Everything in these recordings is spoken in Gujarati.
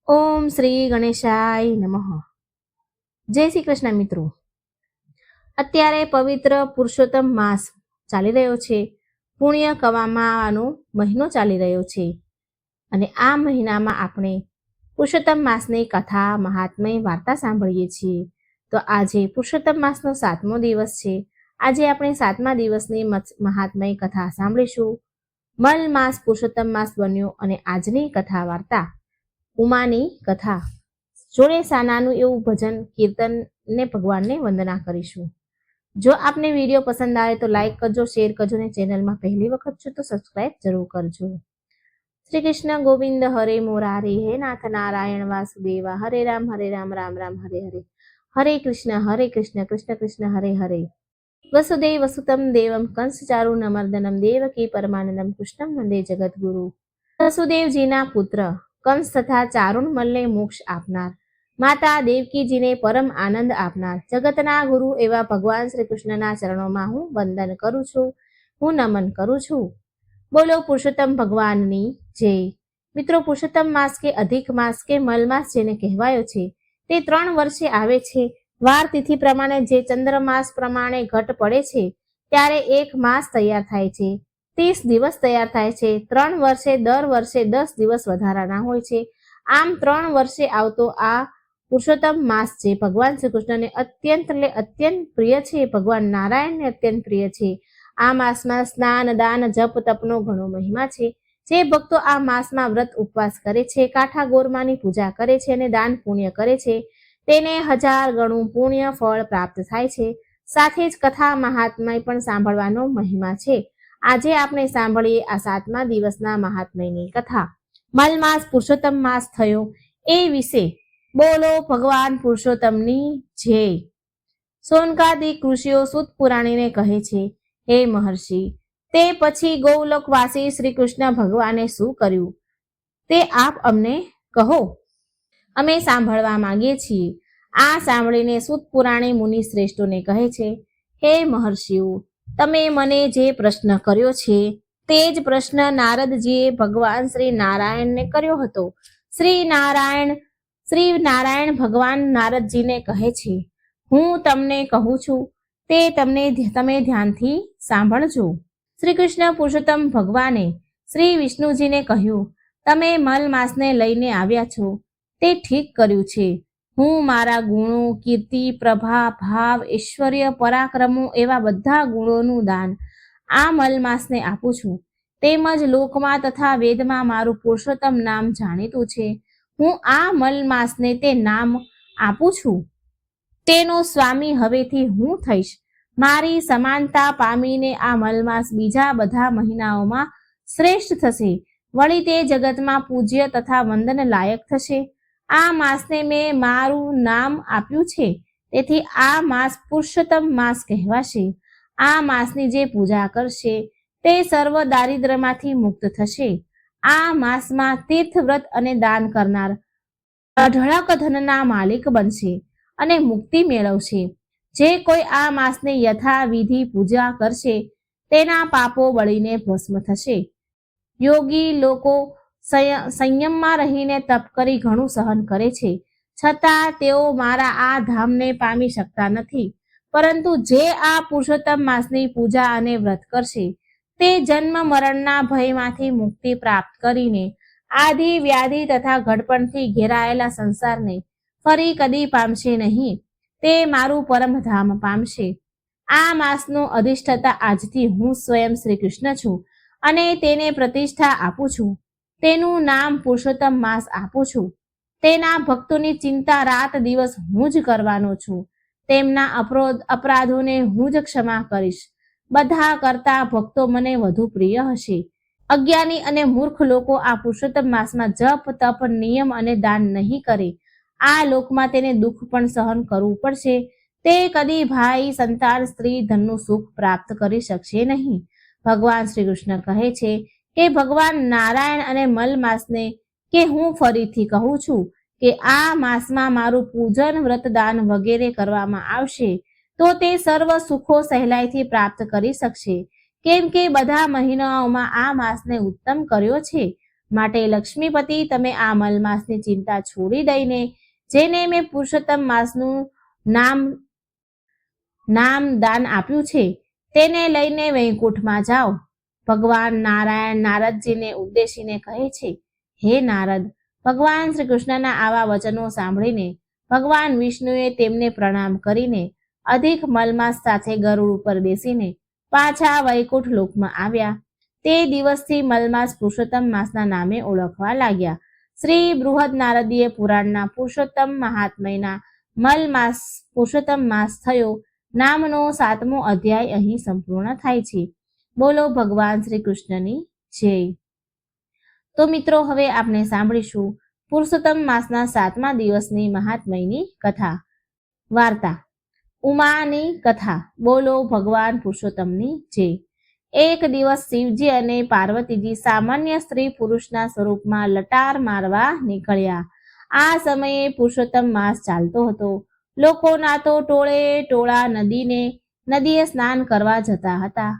ઓમ શ્રી ગણેશાય નમઃ. જય શ્રી કૃષ્ણ મિત્રો. અત્યારે પવિત્ર પુરુષોત્તમ માસ ચાલી રહ્યો છે. પુણ્ય કમાવાનો મહિનો ચાલી રહ્યો છે અને આ મહિનામાં આપણે પુરુષોત્તમ માસની કથા મહાત્મય વાર્તા સાંભળીએ છીએ. તો આજે પુરુષોત્તમ માસનો 7મો દિવસ છે. આજે આપણે 7મા દિવસની મહાત્મય કથા સાંભળીશું. મલ માસ પુરુષોત્તમ માસ બન્યો અને આજની કથા વાર્તા ઉમાની કથા જોડે નાનું એવું ભજન કીર્તન ને ભગવાનને વંદના કરીશું. જો આપને વિડીયો પસંદ આવે તો લાઈક કરજો, શેર કરજો ને ચેનલમાં પહેલી વખત છો તો સબસ્ક્રાઇબ જરૂર કરજો. શ્રી કૃષ્ણ ગોવિંદ હરે મોરારી, હે નાથ નારાયણ વાસુદેવા, હરે રામ રામ રામ હરે હરે, હરે કૃષ્ણ કૃષ્ણ કૃષ્ણ હરે હરે. વસુદેવ વસુતમ દેવમ કંસ ચારુ નમર્દનમ દેવકી પરમાનંદમ કૃષ્ણમ વંદે જગતગુરુ. વસુદેવજીના પુત્ર કંસ તથા ચારુણ મલને મોક્ષ આપનાર, માતા દેવકીજીને પરમ આનંદ આપનાર, જગતના ગુરુ એવા ભગવાન શ્રી કૃષ્ણના ચરણોમાં હું વંદન કરું છું, હું નમન કરું છું. બોલો પુરુષોત્તમ ભગવાનની જય. મિત્રો, પુરુષોત્તમ માસ કે અધિક માસ કે મલ માસ જેને કહેવાયો છે તે 3 વર્ષે આવે છે. વાર તિથિ પ્રમાણે જે ચંદ્રમાસ પ્રમાણે ઘટ પડે છે ત્યારે એક માસ તૈયાર થાય છે. 30 દિવસ તૈયાર થાય છે. 3 વર્ષે દર વર્ષે 10 દિવસ વધારાના હોય છે. આમ 3 વર્ષે આવતો આ પુરુષોત્તમ માસ છે ભગવાન શ્રી કૃષ્ણને અત્યંત પ્રિય છે. ભગવાન નારાયણને અત્યંત પ્રિય છે. આ માસમાં સ્નાન, દાન, જપ, તપનો ઘણો મહિમા છે. જે ભક્તો આ માસમાં વ્રત ઉપવાસ કરે છે, કાઠા ગોરમાની પૂજા કરે છે અને દાન પુણ્ય કરે છે તેને 1000 ગણું પુણ્ય ફળ પ્રાપ્ત થાય છે. સાથે જ કથા મહાત્મય પણ સાંભળવાનો મહિમા છે. આજે આપણે સાંભળીએ આ 7મા દિવસના મહાત્મયની કથા. મલ માસ પુરુષોત્તમ માસ થયો એ વિશે. બોલો ભગવાન પુરુષોત્તમની જય. સોનકાદિક ઋષિઓ સૂત પુરાણીને કહે છે, હે મહર્ષિ, તે પછી ગૌલોકવાસી શ્રી કૃષ્ણ ભગવાને શું કર્યું તે આપ અમને કહો, અમે સાંભળવા માંગીએ છીએ. આ સાંભળીને સૂત પુરાણી મુનિ શ્રેષ્ઠોને કહે છે, હે મહર્ષિઓ, તમે મને જે પ્રશ્ન કર્યો છે તે જ પ્રશ્ન નારદજીએ ભગવાન શ્રી નારાયણને કર્યો હતો. શ્રી નારાયણ ભગવાન નારદજીને કહે છે, હું તમને કહું છું તે તમે ધ્યાનથી સાંભળજો. શ્રી કૃષ્ણ પુરુષોત્તમ ભગવાને શ્રી વિષ્ણુજીને કહ્યું, તમે મલ માસને લઈને આવ્યા છો તે ઠીક કર્યું છે. હું મારા ગુણો, કીર્તિ, પ્રભા, ભાવ, ઐશ્વર્ય, પરાક્રમો એવા બધા ગુણોનું દાન આ મલ માસને આપું છું. તેમજ લોકમાં તથા વેદમાં મારું પુરુષોત્તમ નામ જાણીતું છે. હું આ મલ માસને તે નામ આપું છું. તેનો સ્વામી હવેથી હું થઈશ. મારી સમાનતા પામીને આ મલમાસ બીજા બધા મહિનાઓમાં શ્રેષ્ઠ થશે. વળી તે જગતમાં પૂજ્ય તથા વંદન લાયક થશે. આ માસને મેં મારું નામ આપ્યું છે, તેથી આ માસ પુરુષોત્તમ માસ કહેવાશે. આ માસની જે પૂજા કરશે તે સર્વ દારિદ્ર્યમાંથી મુક્ત થશે. આ માસમાં તીર્થ વ્રત અને દાન કરનાર અઢળક ધનના માલિક બનશે અને મુક્તિ મેળવશે. જે કોઈ આ માસને યથાવિધિ પૂજા કરશે તેના પાપો બળીને ભસ્મ થશે. યોગી લોકો સંયમમાં રહીને તપ કરી ઘણું સહન કરે છે, છતાં તેઓ મારા આ ધામને પામી શકતા નથી. પરંતુ જે આ પુરુષોત્તમ માસની પૂજા અને વ્રત કરશે તે જન્મ મરણના ભયમાંથી મુક્તિ પ્રાપ્ત કરીને આદિ વ્યાધિ તથા ઘડપણથી ઘેરાયેલા સંસારને ફરી કદી પામશે નહીં. તે મારું પરમધામ પામશે. આ માસનો અધિષ્ઠાતા આજથી હું સ્વયં શ્રી કૃષ્ણ છું અને તેને પ્રતિષ્ઠા આપું છું. તેનું નામ પુરુષોત્તમ માસ આપું છું. તેના ભક્તોની ચિંતા રાત દિવસ હું જ કરવાનો છું. તેમના અપરાધોને હું જ ક્ષમા કરીશ. બધા કરતા ભક્તો મને વધુ પ્રિય હશે. અજ્ઞાની અને મૂર્ખ લોકો આ પુરુષોત્તમ માસમાં જપ, તપ, નિયમ અને દાન નહીં કરે. આ લોકમાં તેને દુઃખ પણ સહન કરવું પડશે. તે કદી ભાઈ, સંતાન, સ્ત્રી, ધનનું સુખ પ્રાપ્ત કરી શકશે નહીં. ભગવાન શ્રી કૃષ્ણ કહે છે કે ભગવાન નારાયણ અને મલ માસને કે હું ફરીથી કહું છું કે આ માસમાં મારું પૂજન, વ્રતદાન વગેરે કરવામાં આવશે તો તે સર્વ સુખો સહેલાઈથી પ્રાપ્ત કરી શકશે. કેમ કે બધા મહિનાઓમાં આ માસને ઉત્તમ કર્યો છે. માટે લક્ષ્મીપતિ, તમે આ મલમાસની ચિંતા છોડી દઈને જેને મેં પુરુષોત્તમ માસનું નામ દાન આપ્યું છે તેને લઈને વૈકુંઠમાં જાઓ. ભગવાન નારાયણ નારદજીને ઉદ્દેશીને કહે છે, હે નારદ, ભગવાન શ્રી કૃષ્ણના આવા વચનો સાંભળીને ભગવાન વિષ્ણુએ તેમને પ્રણામ કરીને અધિક મલમાસ સાથે ગરુડ ઉપર બેસીને પાછા વૈકુંઠ લોકમાં આવ્યા. તે દિવસથી મલમાસ પુરુષોત્તમ માસના નામે ઓળખવા લાગ્યા. શ્રી બૃહદ નારદીય પુરાણના પુરુષોત્તમ મહાત્મયના મલમાસ પુરુષોત્તમ માસ થયો નામનો 7મો અધ્યાય અહીં સંપૂર્ણ થાય છે. બોલો ભગવાન શ્રી કૃષ્ણની જય. તો મિત્રો, હવે આપણે સાંભળીશું પુરુષોત્તમ માસના 7મા દિવસની મહાત્મયની કથા. વાર્તા ઉમાની કથા. બોલો ભગવાન પુરુષોત્તમની જય. એક દિવસ શિવજી અને પાર્વતીજી સામાન્ય સ્ત્રી પુરુષના સ્વરૂપમાં લટાર મારવા નીકળ્યા. આ સમયે પુરુષોત્તમ માસ ચાલતો હતો. લોકોના તો ટોળે ટોળા નદીએ સ્નાન કરવા જતા હતા.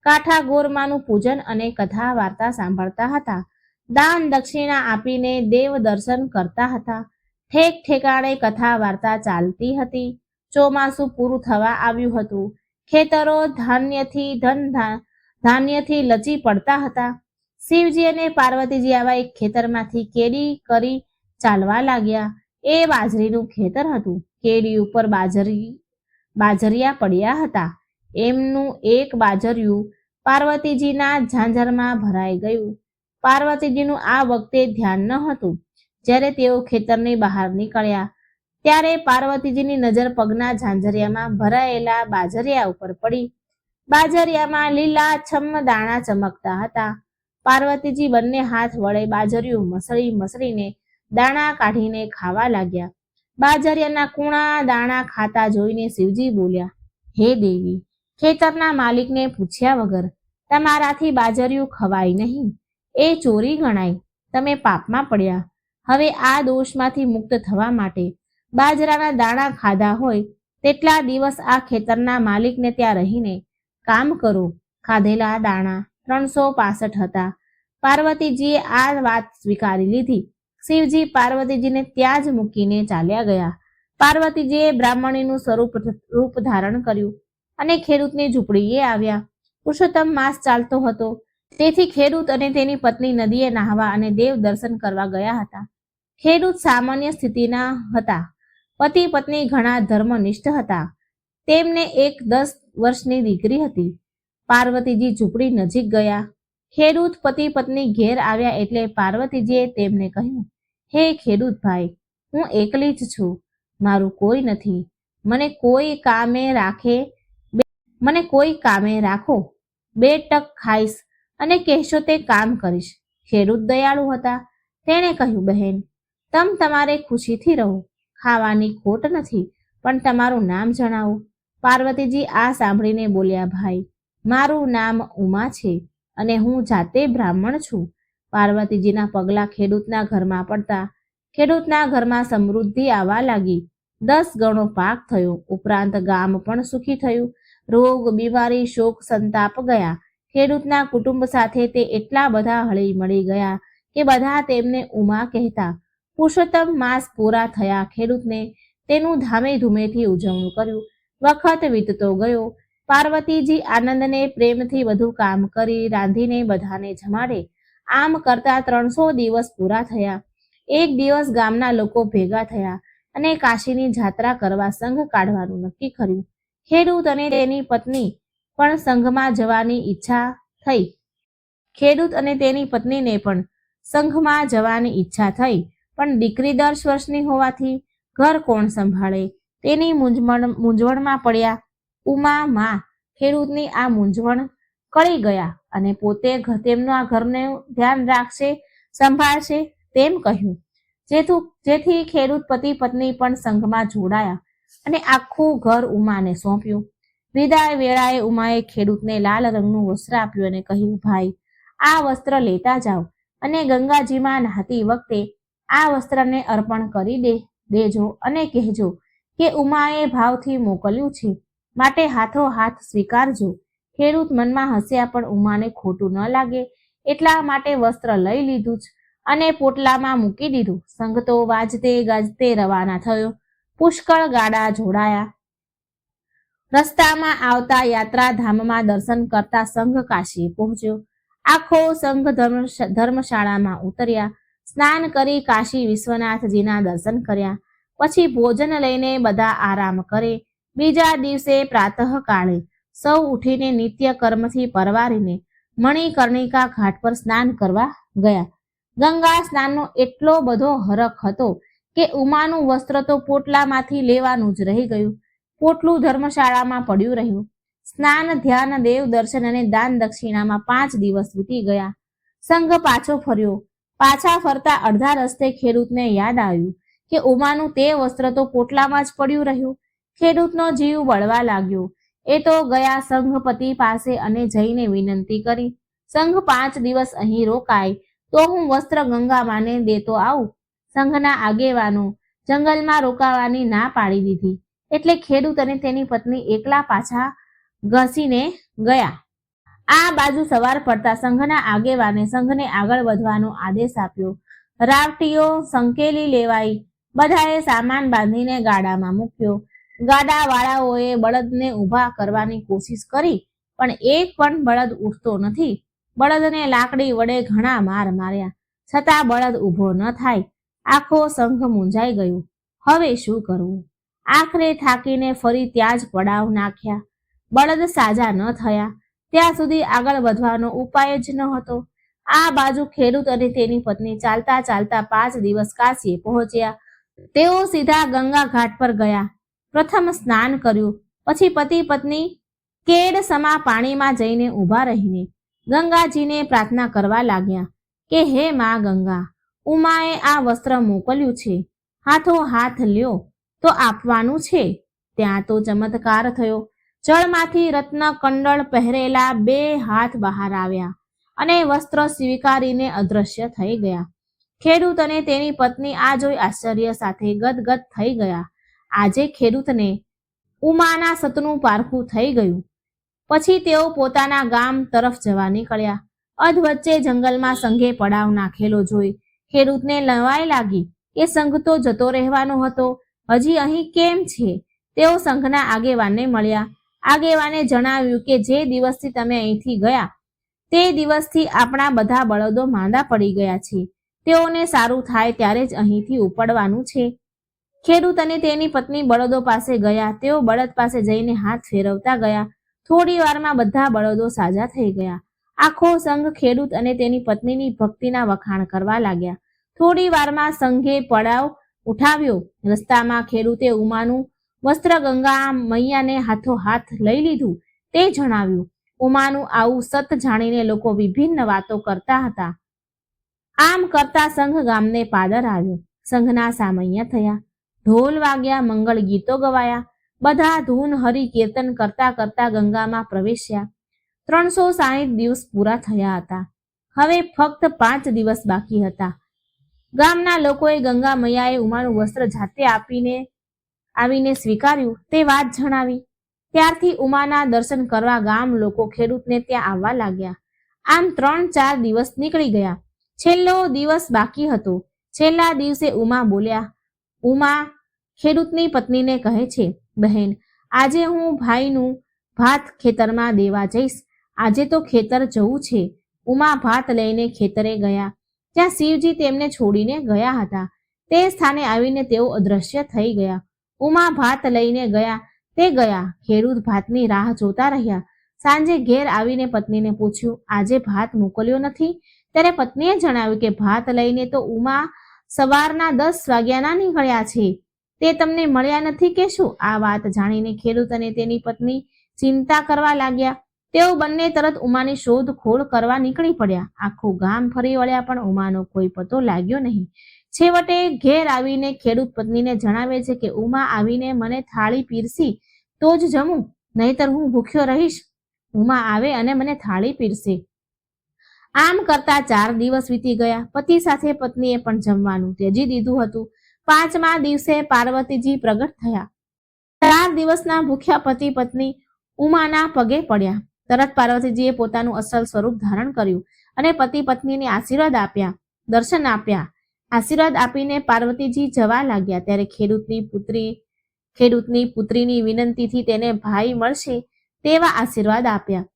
કાંઠા ગોરમાનું પૂજન અને કથા વાર્તા સાંભળતા હતા. દાન દક્ષિણા આપીને દેવ દર્શન કરતા હતા. ઠેક ઠેકાણે કથા વાર્તા ચાલતી હતી. ચોમાસું પૂરું થવા આવ્યું હતું. ખેતરો ધાન્યથી લચી પડતા હતા. શિવજી અને પાર્વતીજી આવા એક ખેતરમાંથી કેડી કરી ચાલવા લાગ્યા. એ બાજરીનું ખેતર હતું. કેડી ઉપર બાજરિયા પડ્યા હતા. એમનું એક બાજરિયું પાર્વતીજીના ઝાંઝરમાં ભરાઈ ગયું. પાર્વતીજીનું આ વખતે ધ્યાન ન હતું. જ્યારે તેઓ ખેતરની બહાર નીકળ્યા ત્યારે પાર્વતીજીની નજર પગના ઝાંઝરિયામાં ભરાયેલા બાજરિયા ઉપર પડી. બાજરિયામાં લીલાછમ દાણા ચમકતા હતા. પાર્વતીજી બંને હાથ વડે બાજરિયું મસળીને દાણા કાઢીને ખાવા લાગ્યા. બાજરિયાના કૂણા દાણા ખાતા જોઈને શિવજી બોલ્યા, હે દેવી, ખેતરના માલિકને પૂછ્યા વગર તમારાથી બાજરિયું ખવાય નહીં. એ ચોરી ગણાય. તમે પાપમાં પડ્યા. હવે આ દોષમાંથી મુક્ત થવા માટે બાજરાના દાણા ખાધા હોય તેટલા દિવસ આ ખેતરના માલિકને ત્યાં રહીને કામ કરો. ખાધેલા દાણા 365 હતા. પાર્વતીજીએ આ વાત સ્વીકારી લીધી. શિવજી પાર્વતીજીને ત્યાં જ મૂકીને ચાલ્યા ગયા. પાર્વતીજીએ બ્રાહ્મણીનું રૂપ ધારણ કર્યું અને ખેડૂતની ઝૂંપડીએ આવ્યા. પુરુષોત્તમ માસ ચાલતો હતો, તેથી ખેડૂત અને તેની પત્ની નદીએ નહાવા અને દેવ દર્શન કરવા ગયા હતા. ખેડૂત સામાન્ય સ્થિતિના હતા. પતિ પત્ની ઘણા ધર્મનિષ્ઠ હતા. તેમને એક 10 વર્ષની દીકરી હતી. પાર્વતીજી ઝૂંપડી નજીક ગયા. ખેડૂત પતિ પત્ની ઘેર આવ્યા એટલે પાર્વતીજીએ તેમને કહ્યું, હે ખેડૂત ભાઈ, હું એકલી જ છું. મારું કોઈ નથી. મને કોઈ કામે રાખો. 2 ટક ખાઈશ અને કહેશો તે કામ કરીશ. ખેડૂત દયાળુ હતા. તેણે કહ્યું, બહેન, તમારે ખુશીથી રહો. ખાવાની ખોટ નથી, પણ તમારું નામ જણાવો. પાર્વતીજી આ સાંભળીને બોલ્યા, ભાઈ, મારું નામ ઉમા છે અને હું જાતે બ્રાહ્મણ છું. પાર્વતીજીના પગલાં ખેડૂતના ઘરમાં પડતા ખેડૂતના ઘરમાં સમૃદ્ધિ આવવા લાગી. 10 ગણો પાક થયો. ઉપરાંત ગામ પણ સુખી થયું. રોગ, બીમારી, શોક, સંતાપ ગયા. ખેડૂતના કુટુંબ સાથે તે એટલા બધા હળી મળી ગયા કે બધા તેમને ઉમા કહેતા. પુરુષોત્તમ માસ પૂરા થયા. ખેડૂતને તેનું ધામે ધૂમેથી ઉજવણું કર્યું. વખત વીતતો ગયો. પાર્વતીજી આનંદને પ્રેમથી બધું કામ કરી રાંધીને બધાને જમાડે. આમ કરતા 300 દિવસ પૂરા થયા. એક દિવસ ગામના લોકો ભેગા થયા અને કાશીની જાત્રા કરવા સંઘ કાઢવાનું નક્કી કર્યું. ખેડૂત અને તેની પત્ની પણ સંઘમાં જવાની ઈચ્છા થઈ. ખેડૂત અને તેની પત્નીને પણ સંઘમાં જવાની ઈચ્છા થઈ, પણ દીકરી 10 વર્ષની હોવાથી ઘર કોણ સંભાળે તેની મૂંઝવણમાં પડ્યા. ઉમા માં ખેડૂતની આ મૂંઝવણ કળી ગયા અને પોતે તેમના ઘરનું ધ્યાન રાખશે, સંભાળશે તેમ કહ્યું. જેથી ખેડૂત પતિ પત્ની પણ સંઘમાં જોડાયા અને આખું ઘર ઉમાને સોંપ્યું. વિદાય વેળાએ ઉમાએ ખેડૂતને લાલ રંગનું વસ્ત્ર આપ્યું અને કહ્યું, ભાઈ, આ વસ્ત્ર લેતા જાઓ અને ગંગાજીમાં નહાતી વખતે આ વસ્ત્રને અર્પણ કરી દેજો અને કહેજો કે ઉમાએ ભાવથી મોકલ્યું છે, માટે હાથો હાથ સ્વીકારજો. ખેડૂત મનમાં હસ્યા, પણ ઉમાને ખોટું ન લાગે એટલા માટે વસ્ત્ર લઈ લીધું જ અને પોટલામાં મૂકી દીધું. સંઘ તો વાજતે ગાજતે રવાના થયો. પુષ્કળ ગાડા જોડાયા. રસ્તામાં આવતા યાત્રાધામમાં દર્શન કરતા સંઘ કાશી પહોંચ્યો. આખો સંઘ ધર્મશાળામાં ઉતર્યા. સ્નાન કરી કાશી વિશ્વનાથજીના દર્શન કર્યા. પછી ભોજન લઈને બધા આરામ કરે. બીજા દિવસે પ્રાતઃકાળે સૌ ઉઠીને નિત્ય કર્મથી પરવારીને મણિકર્ણિકા ઘાટ પર સ્નાન કરવા ગયા. ગંગા સ્નાનનો એટલો બધો હરખ હતો કે ઉમાનું વસ્ત્ર તો પોટલામાંથી લેવાનું જ રહી ગયું. પોટલું ધર્મશાળામાં પડ્યું રહ્યું. સ્નાન, ધ્યાન, દેવ દર્શન અને દાન દક્ષિણામાં 5 દિવસ વીતી ગયા. સંઘ પાછો ફર્યો. પાછા ફરતા અડધા રસ્તે ખેડૂતને યાદ આવ્યું કે ઉમાનું તે વસ્ત્ર તો પોટલામાં જ પડ્યું રહ્યું. ખેડૂતનો જીવ બળવા લાગ્યો. એ તો ગયા સંઘપતિ પાસે અને જઈને વિનંતી કરી, સંઘ 5 દિવસ અહીં રોકાય તો હું વસ્ત્ર ગંગામાને દેતો આવું. સંઘના આગેવાનો જંગલમાં રોકાવાની ના પાડી દીધી એટલે ખેડૂત અને તેની પત્ની એકલા પાછા ઘસીને ગયા. આ બાજુ સવાર પડતા સંઘના આગેવાને સંઘને આગળ વધવાનો આદેશ આપ્યો. રાવટીઓ સંકેલી લેવાઈ. બધાએ સામાન બાંધીને ગાડામાં મૂક્યો. ગાડાવાળાઓએ બળદને ઊભા કરવાની કોશિશ કરી પણ એક પણ બળદ ઉઠતો નથી. બળદને લાકડી વડે ઘણા માર માર્યા છતાં બળદ ઊભો ન થાય. આખો સંઘ મૂંઝાઈ ગયો. હવે શું કરવું? આખરે થાકીને ફરી ત્યાં જ પડાવ નાખ્યા. બળદ સાજા ન થયા ત્યાં સુધી આગળ વધવાનો ઉપાય જ ન હતો. આ બાજુ ખેડૂત અને તેની પત્ની ચાલતા ચાલતા 5 દિવસ કાશીએ પહોંચ્યા. તેઓ સીધા ગંગા ઘાટ પર ગયા. પ્રથમ સ્નાન કર્યું. પછી પતિ પત્ની કેડ સમા પાણીમાં જઈને ઊભા રહીને ગંગાજીને પ્રાર્થના કરવા લાગ્યા કે હે મા ગંગા, ઉમાએ આ વસ્ત્ર મોકલ્યું છે, હાથો હાથ લ્યો તો આપવાનું છે. ત્યાં તો ચમત્કાર થયો. જળમાંથી રત્ન કંડળ પહેરેલા 2 હાથ બહાર આવ્યા અને વસ્ત્ર સ્વીકારીને અદૃશ્ય થઈ ગયા. ખેડૂત અને તેની પત્ની આ જોઈ આશ્ચર્ય સાથે ગદગદ થઈ ગયા. આજે ખેડૂતને ઉમાના સતનું પારખું થઈ ગયું. પછી તેઓ પોતાના ગામ તરફ જવા નીકળ્યા. અધવચ્ચે જંગલમાં સંઘે પડાવ નાખેલો જોઈ ખેડૂતને નવાઈ લાગી કે સંઘ તો જતો રહેવાનો હતો, હજી અહીં કેમ છે? તેઓ સંઘના આગેવાનને મળ્યા. આગેવાને જણાવ્યું કે જે દિવસથી તમે અહીંથી ગયા તે દિવસથી આપણા બધા બળદો માંદા પડી ગયા છે. તેઓને સારું થાય ત્યારે જ અહીંથી ઉપડવાનું છે. ખેડૂત અને તેની પત્ની બળદો પાસે ગયા. તેઓ બળદ પાસે જઈને હાથ ફેરવતા ગયા. થોડી વારમાં બધા બળદો સાજા થઈ ગયા. આખો સંઘ ખેડૂત અને તેની પત્નીની ભક્તિના વખાણ કરવા લાગ્યા. થોડી વારમાં સંઘે પડાવ ઉઠાવ્યો. રસ્તામાં ખેડૂતે ઉમાનું વસ્ત્ર ગંગા મૈયાને હાથો હાથ લઈ લીધું. તે જણાવ્યું. ઉમાનું આવું સત જાણીને લોકો વિભિન્ન વાતો કરતા હતા. આમ કરતા સંઘ ગામને પાદર આવ્યો. સંઘના સામૈયા થયા. ઢોલ વાગ્યા, મંગળ ગીતો ગવાયા. બધા ધૂન હરિ કીર્તન કરતા કરતા ગંગામાં પ્રવેશ્યા. 360 દિવસ પૂરા થયા હતા. હવે ફક્ત 5 દિવસ બાકી હતા. ગામના લોકોએ ગંગા મૈયાએ ઉમાનું વસ્ત્ર જાતે આવીને સ્વીકાર્યું તે વાત જણાવી. ત્યારથી ઉમાના દર્શન કરવા ગામ લોકો ખેડૂતને ત્યાં આવવા લાગ્યા. આમ 3-4 દિવસ નીકળી ગયા. છેલ્લો દિવસ બાકી હતો. છેલ્લા દિવસે ઉમા બોલ્યા. ઉમા ખેડૂતની પત્નીને કહે છે, બહેન, આજે હું ભાઈનું ભાત ખેતરમાં દેવા જઈશ. આજે તો ખેતર જવું છે. ઉમા ભાત લઈને ખેતરે ગયા. ત્યાં શિવજી તેમને છોડીને ગયા હતા. તે સ્થાને આવીને તેઓ અદૃશ્ય થઈ ગયા. ઉમા ભાત લઈને ગયા તે ગયા. ખેડૂત ભાતની રાહ જોતા રહ્યા. સાંજે ઘેર આવીને પત્નીને પૂછ્યું, આજે ભાત મોકલ્યો નથી? ત્યારે પત્નીએ જણાવ્યું કે ભાત લઈને તો ઉમા સવારના 10 વાગ્યાના નીકળ્યા છે. તે તમને મળ્યા નથી કે શું? આ વાત જાણીને ખેડૂત અને તેની પત્ની ચિંતા કરવા લાગ્યા. તેઓ બંને તરત ઉમાની શોધખોળ કરવા નીકળી પડ્યા. આખું ગામ ફરી વળ્યા પણ ઉમાનો કોઈ પતો લાગ્યો નહીં. છેવટે ઘેર આવીને ખેડૂત પત્નીને જણાવે છે કે ઉમા આવીને મને થાળી પીરસી તો જ જમું, નહીતર હું ભૂખ્યો રહીશ. ઉમા આવે અને મને થાળી પીરસે. આમ કરતા 4 દિવસ વીતી ગયા. પતિ સાથે પત્નીએ પણ જમવાનું ત્યજી દીધું હતું. 5મા દિવસે પાર્વતીજી પ્રગટ થયા. 4 દિવસના ભૂખ્યા પતિ પત્ની ઉમાના પગે પડ્યા. તરત પાર્વતીજીએ પોતાનું અસલ સ્વરૂપ ધારણ કર્યું અને પતિ પત્નીને આશીર્વાદ આપ્યા. દર્શન આપ્યા. આશીર્વાદ આપીને પાર્વતીજી જવા લાગ્યા. ત્યારે ખેડૂતની પુત્રીની વિનંતીથી તેને ભાઈ મળશે તેવા આશીર્વાદ આપ્યા.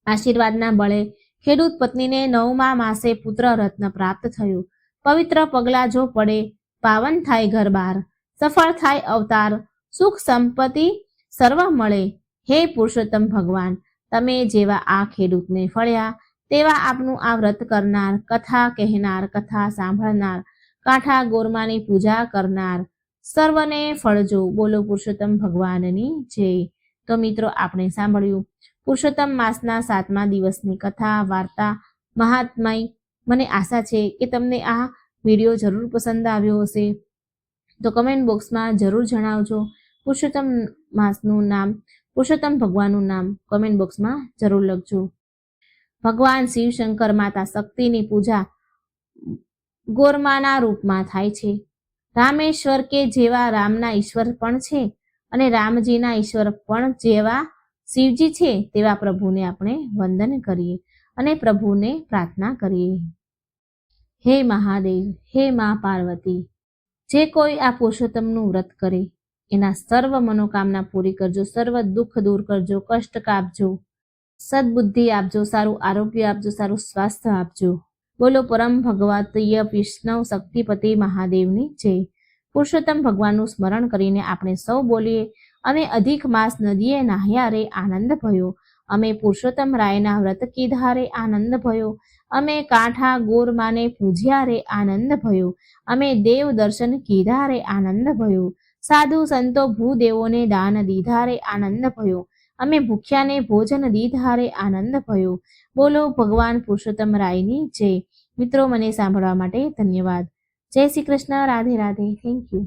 આશીર્વાદના બળે ખેડૂત પત્નીને 9મા માસે પુત્ર રત્ન પ્રાપ્ત થયું. પવિત્ર પગલાં જો પડે, પાવન થાય ઘર બાર, સફળ થાય અવતાર, સુખ સંપત્તિ સર્વ મળે. હે પુરુષોત્તમ ભગવાન, તમે જેવા આ ખેડૂતને ફળ્યા તેવા આપનું આ વ્રત કરનાર, કથા કહેનાર, કથા સાંભળનાર, કાંઠા ગોરમાની પૂજા કરનાર સર્વને ફળજો. બોલો પુરુષોત્તમ ભગવાનની જય. તો મિત્રો, આપણે સાંભળ્યું પુરુષોત્તમ માસના 7મા દિવસની કથા, વાર્તા, મહાત્મય. મને આશા છે કે તમને આ વિડીયો જરૂર પસંદ આવ્યો હશે. તો કમેન્ટ બોક્સમાં જરૂર જણાવજો. પુરુષોત્તમ માસનું નામ, પુરુષોત્તમ ભગવાનનું નામ કમેન્ટ બોક્સમાં જરૂર લખજો. ભગવાન શિવ શંકર, માતા શક્તિની પૂજા ગોરમાના રૂપમાં થાય છે. રામેશ્વર કે જેવા રામના ઈશ્વર પણ છે અને રામજીના ઈશ્વર પણ જેવા શિવજી છે તેવા પ્રભુને આપણે વંદન કરીએ અને પ્રભુને પ્રાર્થના કરીએ. હે મહાદેવ, હે મા પાર્વતી, જે કોઈ આ પુરુષોત્તમનું વ્રત કરે એના સર્વ મનોકામના પૂરી કરજો, સર્વ દુઃખ દૂર કરજો, કષ્ટ કાપજો, સદબુદ્ધિ આપજો, સારું આરોગ્ય આપજો, સારું સ્વાસ્થ્ય આપજો. બોલો પરમ ભગવતીય વિષ્ણુ શક્તિપતિ મહાદેવની જય. પુરુષોત્તમ ભગવાનનું સ્મરણ કરીને આપણે સૌ બોલીએ, અમે અધિક માસ નદીએ નાહ્યા રે આનંદ ભયો, અમે પુરુષોત્તમ રાયના વ્રત કીધા રે આનંદ ભયો, અમે કાંઠા ગોર માને પૂજ્યા રે આનંદ ભયો, અમે દેવ દર્શન કીધા રે આનંદ ભયો, સાધુ સંતો ભૂદેવોને દાન દીધા રે આનંદ ભયો, અમે ભૂખ્યાને ભોજન દીધા રે આનંદ ભયો. બોલો ભગવાન પુરુષોત્તમ રાયની જય. મિત્રો, મને સાંભળવા માટે ધન્યવાદ. જય શ્રી કૃષ્ણ. રાધે રાધે. Thank you.